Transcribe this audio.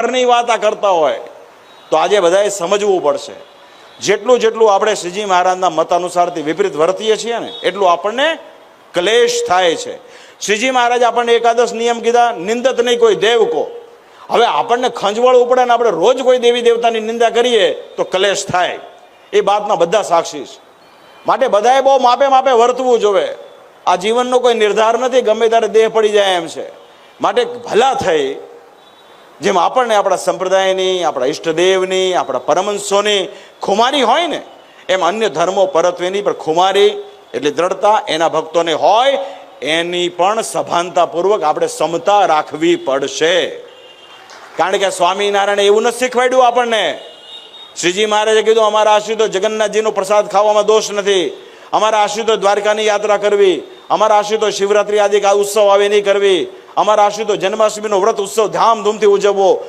ની વાત આ કરતા હોય તો આજે બધાએ સમજવું પડશે. જેટલું જેટલું આપણે શ્રીજી મહારાજના મત અનુસારથી વિપરીત વર્તીએ છીએ ને એટલું આપણને ક્લેશ થાય છે. શ્રીજી મહારાજ આપણને એકાદશ નિયમ કીધા, નિંદત નહીં કોઈ દેવ કો. હવે આપણને ખંજવાળવું પડે ને આપણે રોજ કોઈ દેવી દેવતાની નિંદા કરીએ તો ક્લેશ થાય. એ વાતના બધા સાક્ષી છે. માટે બધાએ બહુ માપે માપે વર્તવું જોવે. આ જીવનનો કોઈ નિર્ધાર નથી, ગમે ત્યારે દેહ પડી જાય એમ છે. માટે ભલા થઈ જેમ આપણને આપણા સંપ્રદાયની, આપણા ઈષ્ટદેવની, આપણા પરમહંસોની ખુમારી હોય ને એમ અન્ય ધર્મો પરત્વેની પણ ખુમારી એટલે દ્રઢતા એના ભક્તોને હોય, એની પણ સભાનતાપૂર્વક આપણે સમતા રાખવી પડશે. કારણ કે સ્વામિનારાયણે એવું નથી શીખવાડ્યું આપણને. શ્રીજી મહારાજે કીધું અમારા આશ્રિતો જગન્નાથજીનો પ્રસાદ ખાવામાં દોષ નથી, અમારા આશ્રિતો દ્વારકાની યાત્રા કરવી, અમારા આશ્રિતો શિવરાત્રી આદિ ઉત્સવ આવે નહીં કરવી, અમારા આશ્રિતો જન્માષ્ટમીનો વ્રત ઉત્સવ ધામધૂમથી ઉજવવો.